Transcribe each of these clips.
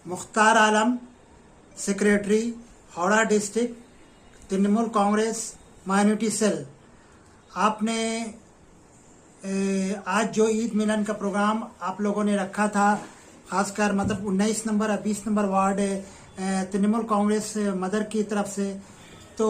Mukhtar Alam, secretary, Howrah district, Trinamool Congress minority cell. आपने आज जो ईद मिलन का प्रोग्राम आप लोगों ने रखा था, खासकर मतलब 19 नंबर और 20 number ward Trinamool Congress mother की तरफ से, तो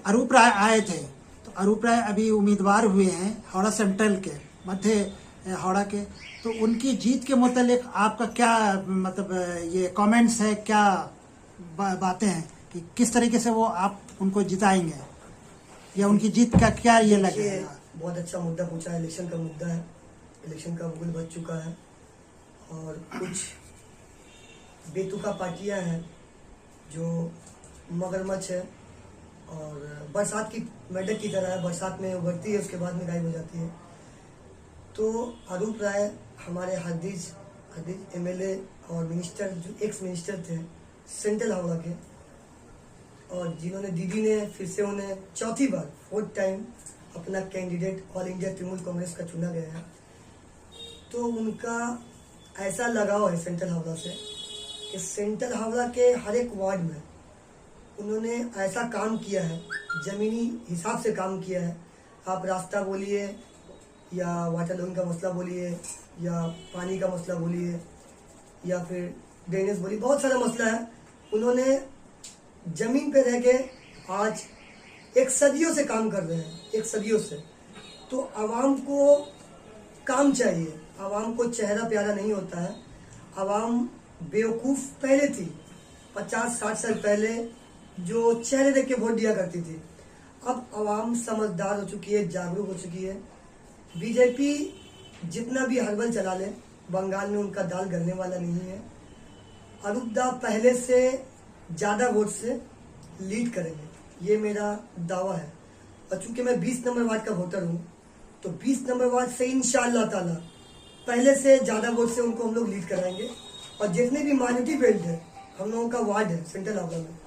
अरूप राय आए थे। तो अरूप राय अभी उम्मीदवार हुए हैं हावड़ा सेंट्रल के, मध्य हावड़ा के। तो उनकी जीत के मुतालिक आपका क्या मतलब ये कमेंट्स है, क्या बातें हैं कि किस तरीके से वो आप उनको जिताएंगे या उनकी जीत का क्या ये लगेगा? बहुत अच्छा मुद्दा पूछा है। इलेक्शन का मुद्दा है, इलेक्शन का भूल बच चुका है और कुछ बेतुका पार्टियां हैं जो मगरमच्छ है और बरसात की मेढक की तरह है, बरसात में उभरती है उसके बाद में गायब हो जाती है। तो अरूप राय हमारे हरदीज एमएलए और मिनिस्टर, जो एक्स मिनिस्टर थे सेंट्रल हावड़ा के, और जिन्होंने दीदी ने फिर से उन्हें चौथी बार 4th टाइम अपना candidate all India Trinamool Congress का चुना गया है। तो उनका ऐसा लगाव है सेंट्रल हावड़ा से कि सेंट्रल हावड़ा के हर एक वार्ड में उन्होंने ऐसा काम किया है, जमीनी हिसाब से काम किया है। आप रास्ता बोलिए या वाटर लोन का मसला बोलिए या पानी का मसला बोलिए या फिर ड्रेनेज बोलिए, बहुत सारा मसला है। उन्होंने जमीन पे रह के आज एक सदियों से काम कर रहे हैं, एक सदियों से। तो आवाम को काम चाहिए, आवाम को चेहरा प्यारा नहीं होता है। आवाम बेवकूफ़ पहले थी, 50-60 साल पहले जो चेहरे देख के वोट दिया करती थी। अब आवाम समझदार हो चुकी है, जागरूक हो चुकी है। बीजेपी जितना भी हड़बल चला ले, बंगाल में उनका दाल गलने वाला नहीं है। अरूप दा पहले से ज़्यादा वोट से लीड करेंगे, ये मेरा दावा है। और चूंकि मैं 20 नंबर वार्ड का वोटर हूँ, तो 20 नंबर वार्ड से इंशाअल्लाह ताला पहले से ज़्यादा वोट से उनको हम लोग लीड कराएंगे। और जितने भी माइनॉरिटी बेल्ट है, हम लोगों का वार्ड है सेंट्रल हावड़ा में,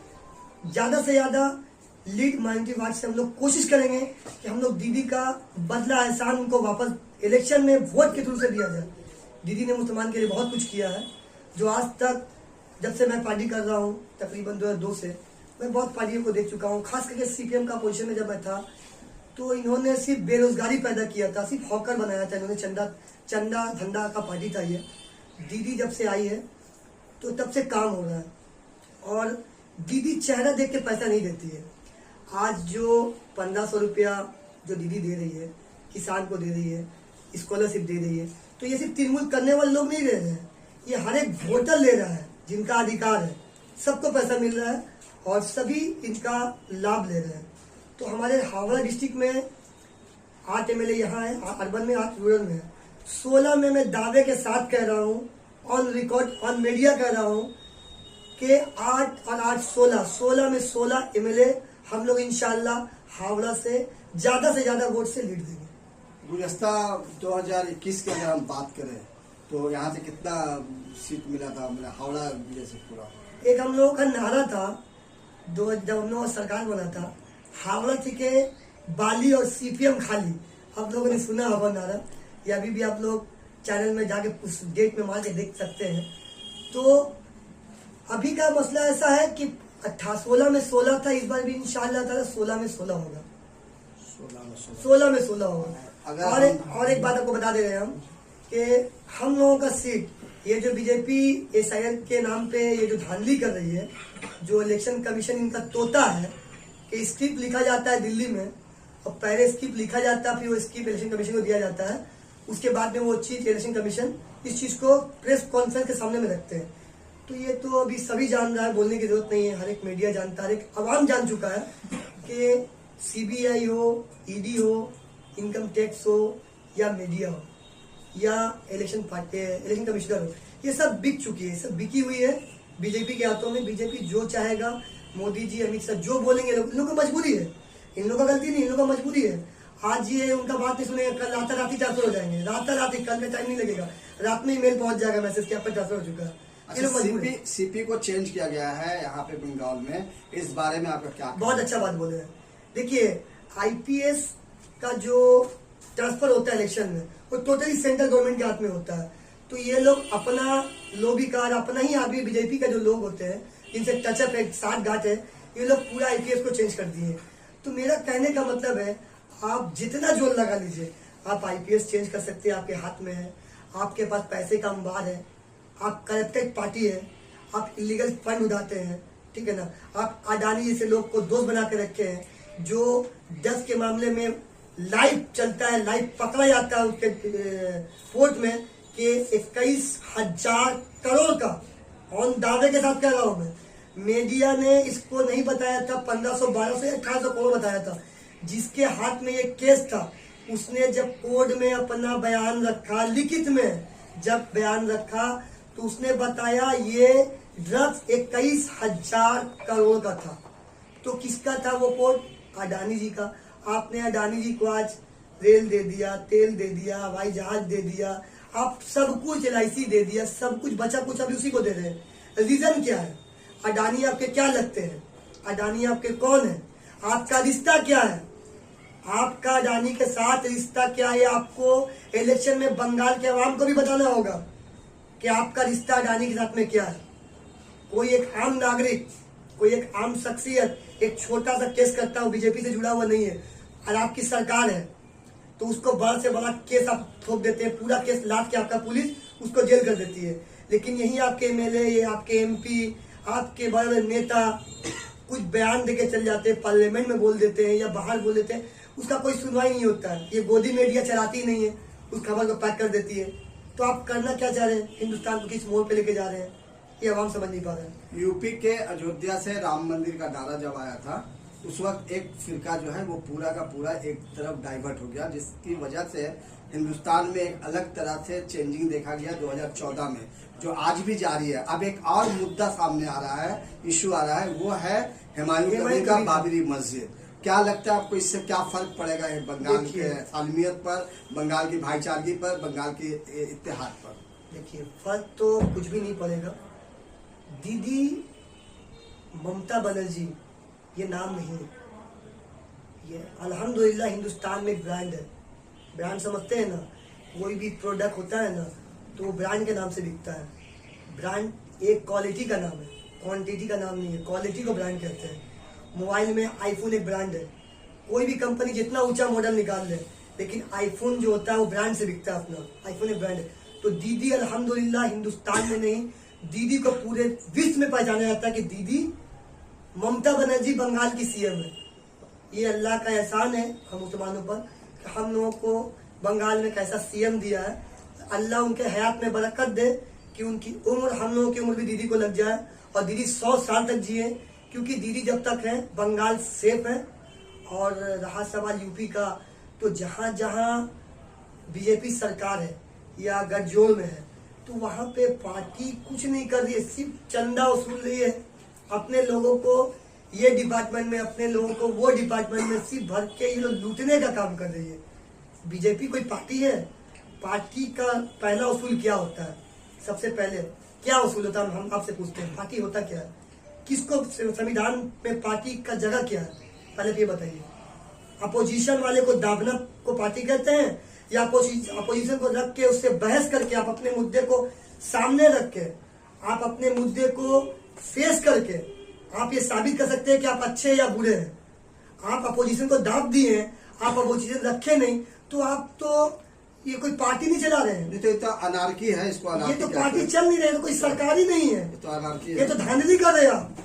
ज़्यादा से ज़्यादा लीड माइनॉरिटी वार्ड से हम लोग कोशिश करेंगे कि हम लोग दीदी का बदला एहसान उनको वापस इलेक्शन में वोट के थ्रू से दिया जाए। दीदी ने मुसलमान के लिए बहुत कुछ किया है, जो आज तक जब से मैं पार्टी कर रहा हूँ, तकरीबन 2002 से मैं बहुत पार्टियों को देख चुका हूँ। खास करके सीपीएम का पोजीशन में जब मैं था, तो इन्होंने सिर्फ बेरोजगारी पैदा किया था, सिर्फ हॉकर बनाया था इन्होंने। चंदा धंधा का पार्टी था ये। दीदी जब से आई है तो तब से काम हो रहा है। और दीदी चेहरा देख के पैसा नहीं देती है। आज जो 1500 रुपया जो दीदी दे रही है, किसान को दे रही है, स्कॉलरशिप दे रही है, तो ये सिर्फ तृणमूल करने वाले लोग नहीं दे रहे हैं, ये हर एक वोटर ले रहा है जिनका अधिकार है। सबको पैसा मिल रहा है और सभी इनका लाभ ले रहे हैं। तो हमारे हावड़ा डिस्ट्रिक्ट में 8 एमएलए यहाँ है, अर्बन में 8 रूरल में है। 16 में मैं दावे के साथ कह रहा हूँ, ऑन रिकॉर्ड ऑन मीडिया कह रहा हूँ कि 8 और 8 16 में 16 एमएलए हम लोग इंशाल्लाह हावड़ा से ज्यादा वोट से लीड देंगे। गुज़श्ता 2021 की अगर हम बात करें तो यहाँ से कितना सीट मिला था मतलब हावड़ा जिले से पूरा? एक हम लोगों का नारा था जब हम लोग सरकार बना था, हावड़ा थी के बाली और सीपीएम खाली। आप लोगों ने सुना होगा नारा, या अभी भी आप लोग चैनल में जाके उस डेट में मार के देख सकते हैं। तो अभी का मसला ऐसा है कि 16 में 16 था, इस बार भी इंशाअल्लाह ताला 16 में 16 होगा। 16 में 16 होगा। और एक बात आपको बता दे रहे हैं हम कि हम लोगों का सीट, ये जो बीजेपी एसआईएल के नाम पे ये जो धांधली कर रही है, जो इलेक्शन कमीशन इनका तोता है कि स्क्रिप्ट लिखा जाता है दिल्ली में और पहले स्क्रिप्ट लिखा जाता है, फिर वो स्क्रिप्ट इलेक्शन कमीशन को दिया जाता है, उसके बाद में वो चीज इलेक्शन कमीशन इस चीज को प्रेस कॉन्फ्रेंस के सामने में रखते हैं। तो ये तो अभी सभी जान रहा है, बोलने की जरूरत नहीं है, हर एक मीडिया जानता है, हर एक आवाम जान चुका है कि सीबीआई हो, ईडी हो, इनकम टैक्स हो या मीडिया हो या इलेक्शन कमिश्नर हो, ये सब बिक चुकी है, सब बिकी हुई है बीजेपी के हाथों में। बीजेपी जो चाहेगा, मोदी जी अमित शाह जो बोलेंगे, इन लोगों की मजबूरी है, इन लोगों का गलती नहीं, इन लोगों का मजबूरी है। आज ये उनका बात नहीं सुनेगा, कल रात ही ट्रांसफर हो जाएंगे, रात ही, कल में टाइम नहीं लगेगा, रात में ईमेल पहुंच जाएगा मैसेज कि आपका ट्रांसफर हो चुका है। अच्छा, सीपी को चेंज किया गया है यहाँ पे बंगाल में, इस बारे में आपका क्या? बहुत अच्छा बात बोले हैं। देखिए, आईपीएस का जो ट्रांसफर होता है इलेक्शन में, वो टोटली सेंट्रल गवर्नमेंट के हाथ में होता है। तो ये लोग अपना लोबिकार, अपना ही आदमी बीजेपी का जो लोग होते हैं जिनसे टचअप है, साथ घाट है, ये लोग पूरा आईपीएस को चेंज कर दिए। तो मेरा कहने का मतलब है, आप जितना जोर लगा लीजिए, आप आईपीएस चेंज कर सकते हैं, आपके हाथ में है, आपके पास पैसे का अंबार है, आप करप्टेड पार्टी है, आप इलीगल फंड उड़ाते हैं, ठीक है ना। आप अडानी जैसे लोग को दोस्त बना के रखे हैं, जो 10 के मामले में लाइव चलता है, लाइव पकड़ा जाता है उसके कोर्ट में कि 21,000 करोड़ का, ऑन दावे के साथ कह रहा हूं मैं, मीडिया ने इसको नहीं बताया था, 1500, 1200, 1800 करोड़ बताया था। जिसके हाथ में ये केस था, उसने जब कोर्ट में अपना बयान रखा, लिखित में जब बयान रखा, तो उसने बताया ये ड्रग्स 21,000 करोड़ का था। तो किसका था वो कोर्ट? अडानी जी का। आपने अडानी जी को आज रेल दे दिया, तेल दे दिया, हवाई जहाज दे दिया, आप सब कुछ LIC दे दिया, सब कुछ बचा कुछ अभी उसी को दे रहे हैं। रीजन क्या है? अडानी आपके क्या लगते हैं? अडानी आपके कौन है? आपका रिश्ता क्या है? आपका अडानी के साथ रिश्ता क्या है? आपको इलेक्शन में बंगाल के अवाम को भी बताना होगा कि आपका रिश्ता अडानी के साथ में क्या है। कोई एक आम नागरिक, कोई एक आम शख्सियत एक छोटा सा केस करता हो, बीजेपी से जुड़ा हुआ नहीं है, और आपकी सरकार है, तो उसको बड़ा से बड़ा केस आप ठोक देते हैं, पूरा केस लाद के आपका पुलिस उसको जेल कर देती है। लेकिन यही आपके MLA, ये आपके MP, आपके बड़े बड़े नेता कुछ बयान देके चल जाते हैं, पार्लियामेंट में बोल देते हैं या बाहर बोल देते हैं, उसका कोई सुनवाई नहीं होता है। ये गोदी मीडिया चलाती ही नहीं है, उस खबर को पैक कर देती है। तो आप करना क्या चाह रहे हैं? हिंदुस्तान को किस मोड़ पे लेके जा रहे हैं, ये आवाम समझ नहीं पा रहे हैं। यूपी के अयोध्या से राम मंदिर का नारा जब आया था, उस वक्त एक फिरका जो है वो पूरा का पूरा एक तरफ डाइवर्ट हो गया, जिसकी वजह से हिंदुस्तान में एक अलग तरह से चेंजिंग देखा गया 2014 में, जो आज भी जारी है। अब एक और मुद्दा सामने आ रहा है, इशू आ रहा है, वो है हुमायूं कबीर का बाबरी मस्जिद। क्या लगता है आपको, इससे क्या फर्क पड़ेगा है बंगाल के सालमियत पर, बंगाल की भाईचारगी पर, बंगाल के इत्तेहाद पर? देखिए, फर्क तो कुछ भी नहीं पड़ेगा। दीदी ममता बनर्जी ये नाम नहीं है, ये अल्हम्दुलिल्लाह हिंदुस्तान में एक ब्रांड है। ब्रांड समझते हैं ना, कोई भी प्रोडक्ट होता है ना तो वो ब्रांड के नाम से बिकता है। ब्रांड एक क्वालिटी का नाम है, क्वांटिटी का नाम नहीं है, क्वालिटी को ब्रांड कहते हैं। मोबाइल में आईफोन एक ब्रांड है, कोई भी कंपनी जितना ऊंचा मॉडल निकाल ले, लेकिन आईफोन जो होता है वो ब्रांड से बिकता है अपना, आईफोन एक ब्रांड है। तो दीदी अल्हम्दुलिल्लाह हिंदुस्तान में नहीं, दीदी को पूरे विश्व में पहचाना जाता है कि दीदी ममता बनर्जी बंगाल की CM है। ये अल्लाह का एहसान है हम मुसलमानों पर कि हम लोगों को बंगाल में कैसा CM दिया है। अल्लाह उनके हयात में बरकत दे कि उनकी उम्र, हम लोगों की उम्र भी दीदी को लग जाए और दीदी 100 साल तक जिए, क्योंकि दीदी जब तक है बंगाल सेफ है। और रहा सवाल यूपी का, तो जहाँ जहाँ बीजेपी सरकार है या गठजोड़ में है, तो वहाँ पे पार्टी कुछ नहीं कर रही है, सिर्फ चंदा वसूल रही है अपने लोगों को ये डिपार्टमेंट में, अपने लोगों को वो डिपार्टमेंट में, सिर्फ भर के ये लोग लूटने का काम कर रही है। बीजेपी कोई पार्टी है? पार्टी का पहला उसूल क्या होता है? सबसे पहले क्या उसूल होता है, हम आपसे पूछते हैं, पार्टी होता क्या है? किसको संविधान में पार्टी का जगह क्या है? पहले ये बताइए। अपोजिशन वाले को दाबना को पार्टी कहते हैं, या अपोजिशन को रख के उससे बहस करके, आप अपने मुद्दे को सामने रख के, आप अपने मुद्दे को फेस करके आप ये साबित कर सकते हैं कि आप अच्छे या बुरे हैं। आप अपोजिशन को दाब दिए, आप अपोजिशन रखे नहीं, तो आप तो ये कोई पार्टी नहीं चला रहे हैं। नहीं तो ये तो अनार्की है, इसको अनार्की ये तो पार्टी चल नहीं रही, तो कोई सरकार ही नहीं है, ये तो अनार्की है, ये तो धांधली कर रहे हैं आप।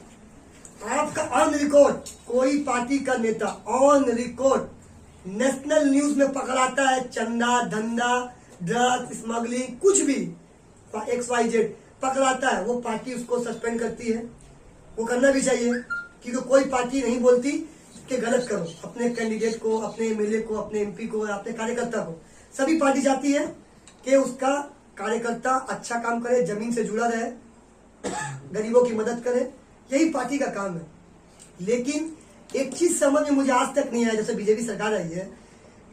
आपका ऑन रिकॉर्ड कोई पार्टी का नेता ऑन रिकॉर्ड नेशनल न्यूज में पकड़ाता है चंदा, धंधा, ड्रग्स, स्मगलिंग, कुछ भी XYZ पकड़ाता है, वो पार्टी उसको सस्पेंड करती है। वो करना भी चाहिए, क्योंकि कोई पार्टी नहीं बोलती कि गलत करो। अपने कैंडिडेट को, अपने MLA को, अपने MP को, अपने कार्यकर्ता को, सभी पार्टी चाहती है कि उसका कार्यकर्ता अच्छा काम करे, जमीन से जुड़ा रहे, गरीबों की मदद करे, यही पार्टी का काम है। लेकिन एक चीज समझ में मुझे आज तक नहीं आया, जैसे बीजेपी सरकार आई है,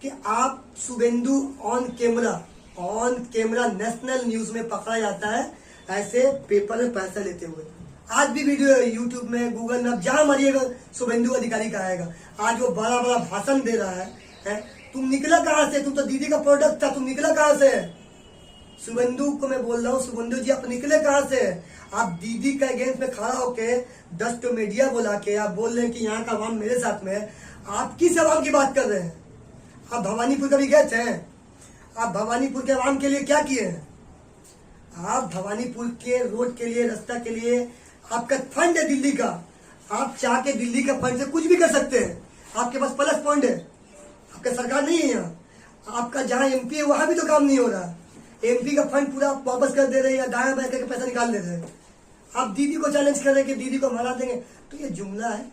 कि आप Suvendu on camera national news में पकड़ा जाता है ऐसे पेपर में पैसा लेते हुए। आज भी वीडियो है यूट्यूब में, गूगल में, जहां मारिएगा शुभेंदु अधिकारी का आएगा। आज वो बड़ा बड़ा भाषण दे रहा है? तुम निकला कहां से? तुम तो दीदी का प्रोडक्ट था, तुम निकला कहां से? शुभेंदु को मैं बोल रहा हूँ, शुभेंदु जी आप निकले कहाँ से? आप दीदी का अगेंस्ट में खड़ा होके 10 तो मीडिया बुला के आप बोल रहे हैं कि यहाँ का आवाम मेरे साथ में है। आप किस आवाम की बात कर रहे हैं? आप भवानीपुर कभी गए थे? आप भवानीपुर के आवाम के लिए क्या किए हैं? आप भवानीपुर के रोड के लिए, रास्ता के लिए आपका फंड है दिल्ली का, आप चाह के दिल्ली का फंड से कुछ भी कर सकते हैं। आपके पास प्लस फंड है, आपका सरकार नहीं है यहाँ, आपका जहाँ एमपी है वहां भी तो काम नहीं हो रहा। एमपी का फंड पूरा वापस कर दे रहे हैं या दाया बाया करके पैसा निकाल दे रहे हैं। आप दीदी को चैलेंज कर रहे हैं कि दीदी को हम हरा देंगे, तो ये जुमला है।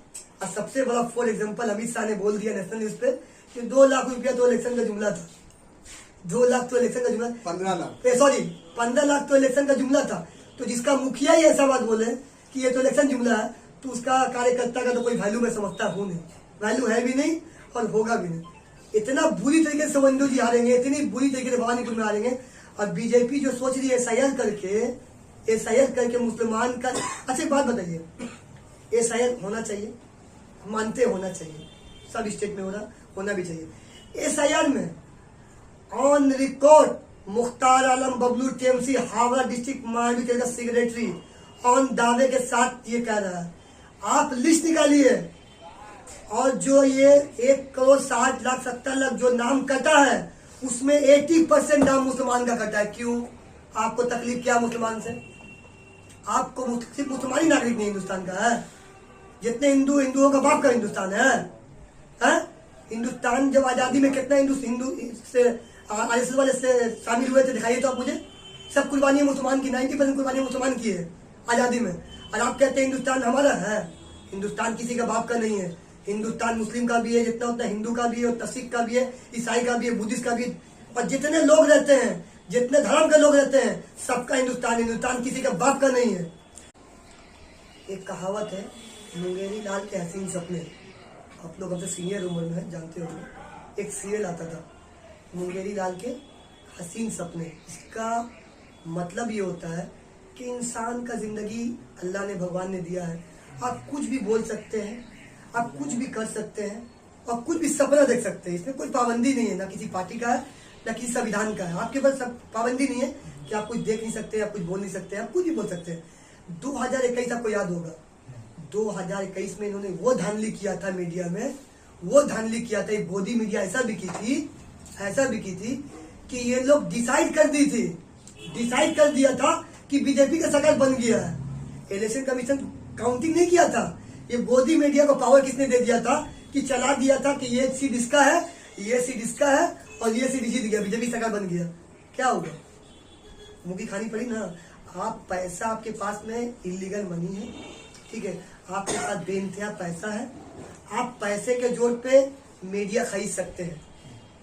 और सबसे बड़ा फॉर एग्जाम्पल अमित शाह ने बोल दिया नेशनल न्यूज पे कि 2 लाख रुपया तो इलेक्शन का जुमला था। 2 लाख तो इलेक्शन का जुमला, 15 लाख, 15 लाख तो इलेक्शन का जुमला था। तो जिसका मुखिया ही ऐसा बात बोले कि ये तो इलेक्शन जुमला है, तो उसका कार्यकर्ता का तो कोई वैल्यू मैं समझता हूँ नहीं, वैल्यू है भी नहीं और होगा भी नहीं। इतना बुरी तरीके से शुभेंदु जी हारेंगे, इतनी बुरी तरीके से भवानीपुर में हारेंगे। और बीजेपी जो सोच रही है एसआईआर करके मुसलमान का, अच्छा एक बात बताइए, एसआईआर होना चाहिए, मानते होना चाहिए, सब स्टेट में होना भी चाहिए। एसआईआर में on record Mukhtar Alam Bablu TMC Howrah district महाविद्यालय का सेक्रेटरी ऑन दावे के साथ ये कह रहा है, आप लिस्ट निकालिए और जो ये 1,60,70,00,000 जो नाम कटा है उसमें 80% नाम मुसलमान का कटा है। क्यों? आपको तकलीफ क्या मुसलमान से? आपको सिर्फ मुसलमानी नागरिक नहीं हिंदुस्तान का है, जितने हिंदुओं का बाप का हिंदुस्तान है? हिंदुस्तान जब आजादी में कितना हिंदू से आरएसएस वाले से शामिल हुए थे, दिखाइए तो आप मुझे। सब कुर्बानी मुसलमान की, 90% कुर्बानी मुसलमान की है आजादी में। और आप कहते हैं हिंदुस्तान हमारा है। हिंदुस्तान किसी का बाप का नहीं है। हिंदुस्तान मुस्लिम का भी है जितना, उतना हिंदू का भी है, उतना सिख का भी है, ईसाई का भी है, बुद्धिस्ट का भी है। और जितने लोग रहते हैं, जितने धर्म के लोग रहते हैं, सबका हिंदुस्तान किसी का बाप का नहीं है। एक कहावत है, मुंगेरी लाल के हसीन सपने। आप लोग हमसे सीनियर उम्र में है, जानते होंगे। एक सीरियल आता था मुंगेरी लाल के हसीन सपने। इसका मतलब ये होता है कि इंसान का जिंदगी अल्लाह ने, भगवान ने दिया है। आप कुछ भी बोल सकते हैं, आप कुछ भी कर सकते हैं और कुछ भी सपना देख सकते हैं। इसमें कोई पाबंदी नहीं है, ना किसी पार्टी का है ना किसी संविधान का है। आपके पास पाबंदी नहीं है कि आप कुछ देख नहीं सकते, आप कुछ बोल नहीं सकते, आप कुछ भी बोल सकते हैं। 2021 आपको याद होगा, 2021 में इन्होंने वो धांधली किया था मीडिया में, वो धांधली किया था। गोदी मीडिया ऐसा भी की थी कि ये लोग डिसाइड कर दिया था कि बीजेपी का सरकार बन गया है। इलेक्शन कमीशन काउंटिंग नहीं किया था। ये गोदी मीडिया को पावर किसने दे दिया था कि चला दिया था कि ये सीट इसका है, ये सीट इसका है और ये सीट जीत गया, बीजेपी सरकार बन गया। क्या होगा? मुंह खानी पड़ी ना। आप पैसा, आपके पास में इलीगल मनी है, ठीक है, आपके पास बेइंतहा पैसा है। आप पैसे के जोर पे मीडिया खरीद सकते हैं।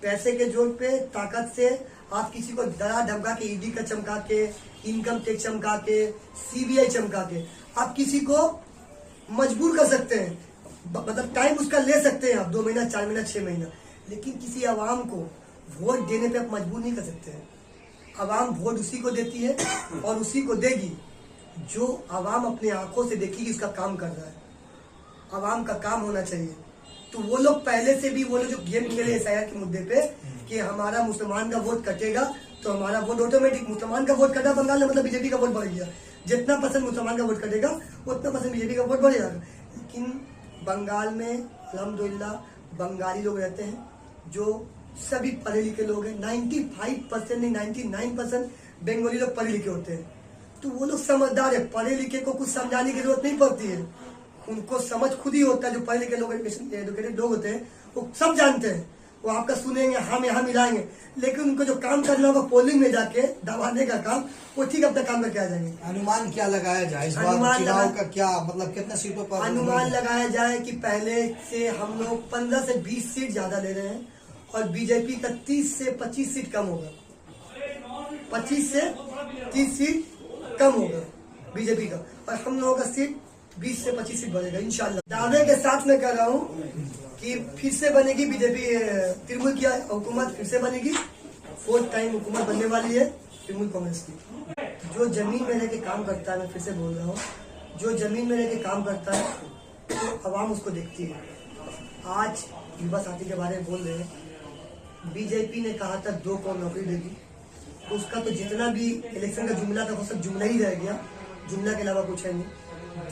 पैसे के जोर पे, ताकत से आप किसी को डरा धमका के, ईडी का चमका के, इनकम टैक्स चमका के, सीबीआई चमका के आप किसी को मजबूर कर सकते हैं। मतलब टाइम उसका ले सकते हैं आप, 2 महीना, 4 महीना, 6 महीना। लेकिन किसी आवाम को वोट देने पे आप मजबूर नहीं कर सकते हैं। आवाम वोट उसी को देती है और उसी को देगी जो आवाम अपने आंखों से देखेगी उसका काम कर रहा है। आवाम का काम होना चाहिए। तो वो लोग पहले से भी, वो लोग जो गेम खेले एसआईआर के मुद्दे पे कि हमारा मुसलमान का वोट कटेगा तो हमारा वोट ऑटोमेटिक, मुसलमान का वोट कटा बंगाल में, मतलब बीजेपी का वोट बढ़ गया। जितना परसेंट मुसलमान का वोट कटेगा उतना परसेंट बीजेपी का वोट बढ़ जाएगा। लेकिन बंगाल में अल्हम्दुलिल्लाह बंगाली लोग रहते हैं जो सभी पढ़े लिखे लोग हैं। 95% नहीं, 99% बंगाली लोग पढ़े लिखे होते हैं। तो वो लोग समझदार है, पढ़े लिखे को कुछ समझाने की जरूरत नहीं पड़ती है, उनको समझ खुद ही होता है। जो पढ़े लिखे लोग, एजुकेटेड लोग होते हैं, वो सब जानते हैं। वो आपका सुनेंगे, हम यहाँ मिलाएंगे, लेकिन उनको जो काम करना होगा पोलिंग में जाके दबाने का काम, वो ठीक अपना काम करके आ जाएंगे। अनुमान क्या लगाया जाए इस बार चुनाव का? क्या मतलब कितने सीटों पर अनुमान लगाया जाए कि पहले से हम लोग 15 से 20 सीट ज्यादा ले रहे हैं और बीजेपी का 30 से 25 सीट कम होगा। 25 से 30 सीट कम होगा बीजेपी का, और हम लोगों का सीट 20 से 25 सीट बढ़ेगा इंशाल्लाह। दावे के साथ मैं कह रहा हूँ कि फिर से बनेगी बीजेपी, तृणमूल की हुकूमत फिर से बनेगी। 4th टाइम हुकूमत बनने वाली है तृणमूल कांग्रेस की। जो जमीन में रह के काम करता है, मैं फिर से बोल रहा हूँ, जो जमीन में रह के काम करता है तो आवाम उसको देखती है। आज युवा साथी के बारे में बोल रहे हैं, बीजेपी ने कहा था 2 करोड़ नौकरी देगी, तो उसका तो जितना भी इलेक्शन का जुमला था वो सब जुमला ही रह गया, जुमला के अलावा कुछ है नहीं।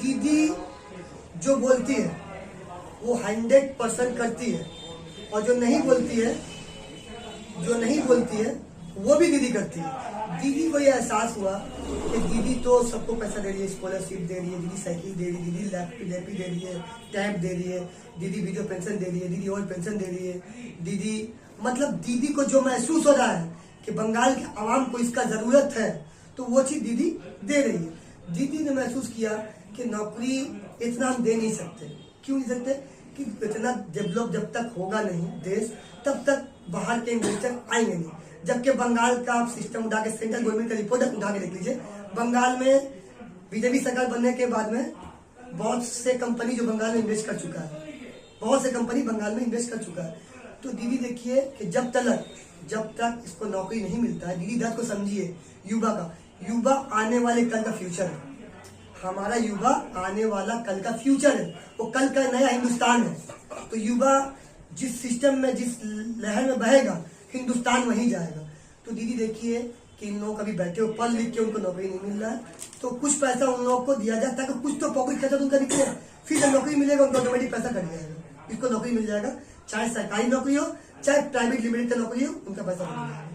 दीदी जो बोलती है वो 100% करती है, और जो नहीं बोलती है वो भी दीदी करती है। दीदी को ये एहसास हुआ कि दीदी तो सबको पैसा दे रही है, स्कॉलरशिप दे रही है, दीदी साइकिल दे रही है, दीदी लैपी दे रही है, टैब दे रही है, दीदी वीडियो पेंशन दे रही है, दीदी और पेंशन दे रही है। दीदी मतलब दीदी को जो महसूस हो रहा है कि बंगाल के आवाम को इसका जरूरत है, तो वो चीज दीदी दे रही है। दीदी ने महसूस किया कि नौकरी इतना हम दे नहीं सकते। क्यों नहीं सकते? कि इतना डेवलप जब तक होगा नहीं देश, तब तक बाहर के इन्वेस्टर आएंगे नहीं। जबकि बंगाल का आप सिस्टम उठा के, सेंट्रल गवर्नमेंट का रिपोर्ट उठा के देख लीजिए, बंगाल में बीजेपी सरकार बनने के बाद में बहुत से कंपनी जो बंगाल में इन्वेस्ट कर चुका है, बहुत से कंपनी बंगाल में इन्वेस्ट कर चुका है। तो दीदी देखिए कि जब तक इसको नौकरी नहीं मिलता है, दीदी दर्द को समझिए युवा आने वाले कल का फ्यूचर है। हमारा युवा आने वाला कल का फ्यूचर है, वो कल का नया हिंदुस्तान है। तो युवा जिस सिस्टम में, जिस लहर में बहेगा, हिंदुस्तान वहीं जाएगा। तो दीदी देखिए कि इन लोग कभी बैठे हो, पढ़ लिख के उनको नौकरी नहीं मिल रहा है, तो कुछ पैसा उन लोगों को दिया जाए ताकि कुछ तो पॉकेट खर्चा उनका निकले। फिर जब नौकरी मिलेगा उनको ऑटोमेटिक पैसा कट जाएगा, इसको नौकरी मिल जाएगा, चाहे सरकारी नौकरी हो चाहे प्राइवेट लिमिटेड नौकरी हो, उनका पैसा मिल जाएगा।